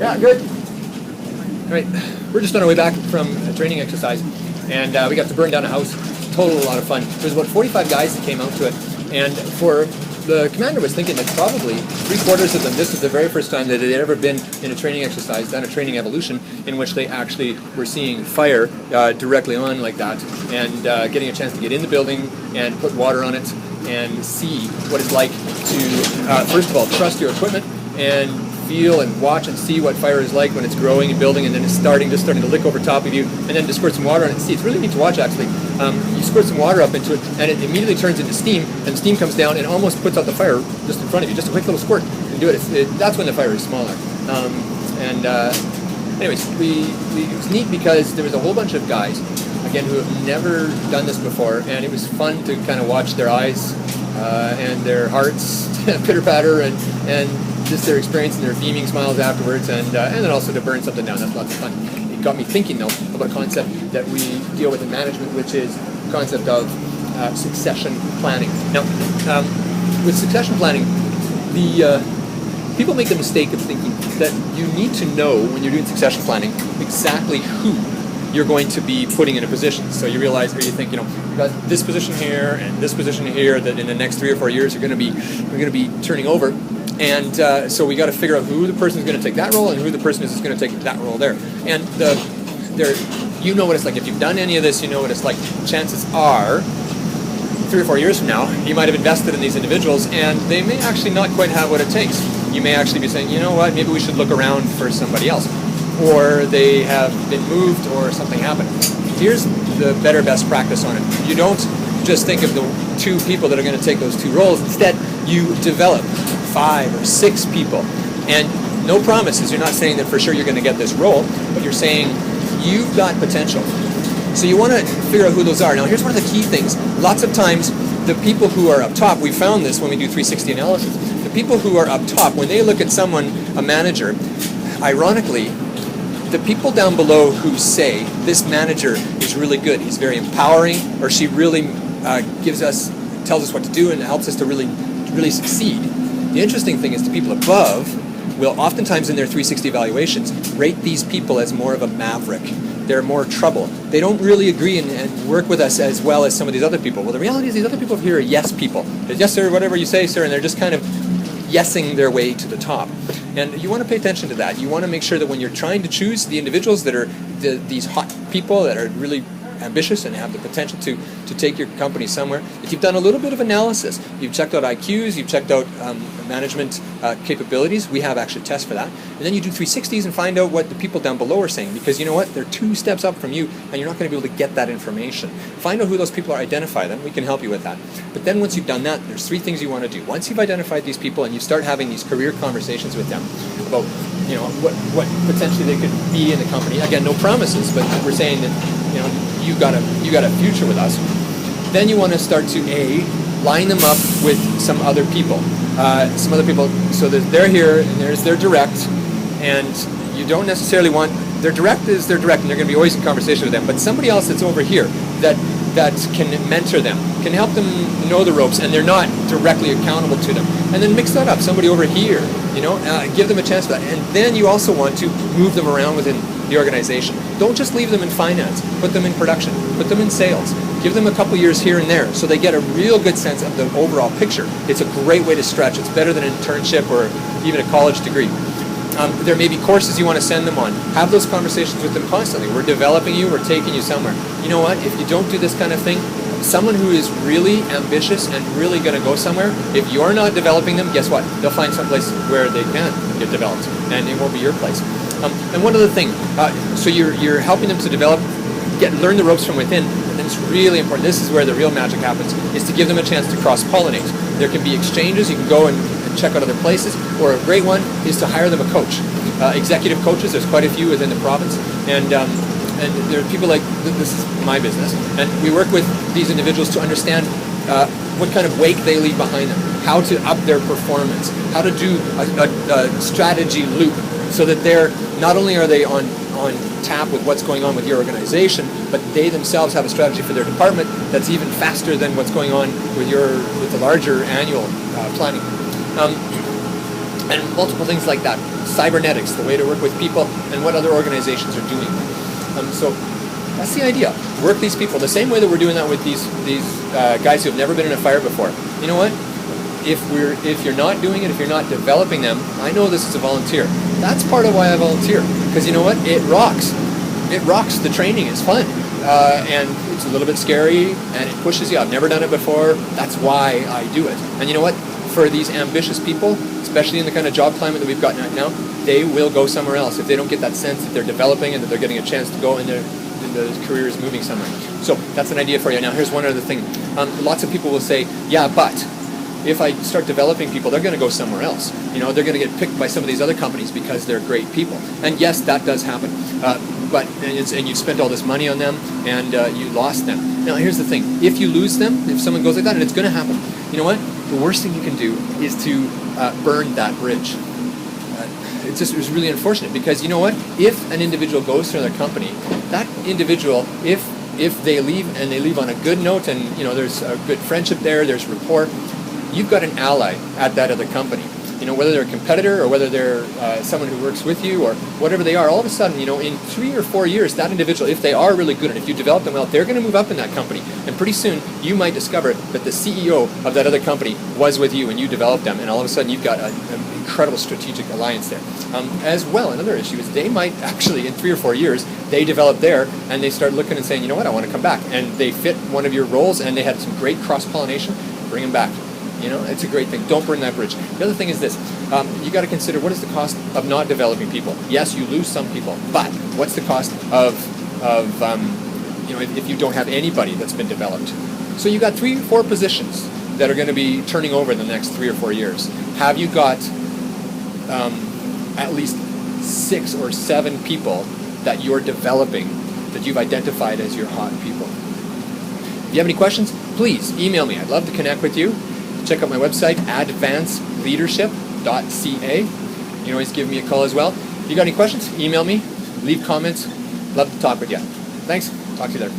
Yeah, good. All right, we're just on our way back from a training exercise, and we got to burn down a house. Total lot of fun. There's about 45 guys that came out to it, and for the commander was thinking that probably 3/4 of them, this was the very first time that they had ever been in a training exercise, done a training evolution, in which they actually were seeing fire directly on like that, and getting a chance to get in the building and put water on it and see what it's like to, first of all, trust your equipment and feel and watch and see what fire is like when it's growing and building, and then it's starting to lick over top of you, and then to squirt some water on it and see. It's really neat to watch, actually. You squirt some water up into it, and it immediately turns into steam, and steam comes down and almost puts out the fire just in front of you. Just a quick little squirt and do it. That's when the fire is smaller. Anyways, it was neat because there was a whole bunch of guys, again, who have never done this before, and it was fun to kind of watch their eyes and their hearts pitter-patter and just their experience and their beaming smiles afterwards, and then also to burn something down. That's lots of fun. It got me thinking, though, about a concept that we deal with in management, which is the concept of succession planning. Now, with succession planning, the people make the mistake of thinking that you need to know, when you're doing succession planning, exactly who you're going to be putting in a position. So you realize, or you think, you've got this position here and this position here that in the next 3 or 4 years we're going to be turning over. And so we got to figure out who the person is going to take that role and who the person is going to take that role there. And you know what it's like. If you've done any of this, you know what it's like. Chances are, 3 or 4 years from now, you might have invested in these individuals, and they may actually not quite have what it takes. You may actually be saying, you know what, maybe we should look around for somebody else. Or they have been moved, or something happened. Here's the better best practice on it. You don't just think of the 2 people that are going to take those 2 roles. Instead, you develop 5 or 6 people. And no promises. You're not saying that for sure you're going to get this role, but you're saying you've got potential. So you want to figure out who those are. Now, here's one of the key things. Lots of times, the people who are up top, we found this when we do 360 analysis, the people who are up top, when they look at someone, a manager, ironically, the people down below who say, this manager is really good, he's very empowering, or she really tells us what to do and helps us to really succeed. The interesting thing is the people above will oftentimes in their 360 evaluations rate these people as more of a maverick. They're more trouble. They don't really agree and work with us as well as some of these other people. Well, the reality is these other people over here are yes people. They're, yes sir, whatever you say sir, and they're just kind of yesing their way to the top. And you want to pay attention to that. You want to make sure that when you're trying to choose the individuals that are these hot people that are really ambitious and have the potential to take your company somewhere, if you've done a little bit of analysis, you've checked out IQs, you've checked out management capabilities, we have actually tests for that, and then you do 360s and find out what the people down below are saying, because you know what, they're 2 steps up from you and you're not going to be able to get that information. Find out who those people are, identify them, we can help you with that. But then once you've done that, there's 3 things you want to do. Once you've identified these people and you start having these career conversations with them about what potentially they could be in the company, again, no promises, but we're saying that you got a future with us. Then you want to start to line them up with some other people, so that they're here and there's their direct, and you don't necessarily want their direct is their direct, and they're going to be always in conversation with them. But somebody else that's over here that can mentor them, can help them know the ropes, and they're not directly accountable to them. And then mix that up. Somebody over here, give them a chance for that. And then you also want to move them around within the organization. Don't just leave them in finance. Put them in production. Put them in sales. Give them a couple years here and there so they get a real good sense of the overall picture. It's a great way to stretch. It's better than an internship or even a college degree. There may be courses you want to send them on. Have those conversations with them constantly. We're developing you. We're taking you somewhere. You know what? If you don't do this kind of thing, someone who is really ambitious and really going to go somewhere, if you're not developing them, guess what? They'll find some place where they can get developed, and it won't be your place. And one other thing, so you're helping them to develop, learn the ropes from within, and then it's really important, this is where the real magic happens, is to give them a chance to cross-pollinate. There can be exchanges, you can go and check out other places, or a great one is to hire them a coach. Executive coaches, there's quite a few within the province, and there are people like, this is my business, and we work with these individuals to understand what kind of wake they leave behind them, how to up their performance, how to do a strategy loop, so that not only are they on tap with what's going on with your organization, but they themselves have a strategy for their department that's even faster than what's going on with the larger annual planning. and multiple things like that. Cybernetics, the way to work with people, and what other organizations are doing. So that's the idea. Work these people the same way that we're doing that with these guys who have never been in a fire before. You know what? If you're not doing it, if you're not developing them, I know this is a volunteer. That's part of why I volunteer, because you know what? It rocks. It rocks. The training is fun, and it's a little bit scary, and it pushes you. I've never done it before. That's why I do it. And you know what? For these ambitious people, especially in the kind of job climate that we've got right now, they will go somewhere else if they don't get that sense that they're developing and that they're getting a chance to go and the career is moving somewhere. So that's an idea for you. Now here's one other thing. Lots of people will say, yeah, but if I start developing people, they're going to go somewhere else. You know, they're going to get picked by some of these other companies because they're great people. And yes, that does happen. And you've spent all this money on them, and you lost them. Now, here's the thing. If you lose them, if someone goes like that, and it's going to happen, you know what? The worst thing you can do is to burn that bridge. It's really unfortunate, because you know what? If an individual goes to another company, that individual, if they leave, and they leave on a good note, and you know there's a good friendship there's rapport, you've got an ally at that other company. You know, whether they're a competitor or whether they're someone who works with you or whatever they are, all of a sudden, you know, in 3 or 4 years, that individual, if they are really good and if you develop them well, they're going to move up in that company. And pretty soon, you might discover that the CEO of that other company was with you and you developed them. And all of a sudden, you've got an incredible strategic alliance there. As well, another issue is they might actually, in 3 or 4 years, they develop there and they start looking and saying, you know what, I want to come back. And they fit one of your roles and they had some great cross-pollination, bring them back. You know, it's a great thing. Don't burn that bridge. The other thing is this. You got to consider, what is the cost of not developing people? Yes, you lose some people, but what's the cost of you know, if you don't have anybody that's been developed? So you got 3 or 4 positions that are going to be turning over in the next 3 or 4 years. Have you got at least 6 or 7 people that you're developing that you've identified as your hot people? If you have any questions, please email me. I'd love to connect with you. Check out my website, advanceleadership.ca. You can always give me a call as well. If you got any questions, email me, leave comments. Love to talk with you. Thanks. Talk to you there.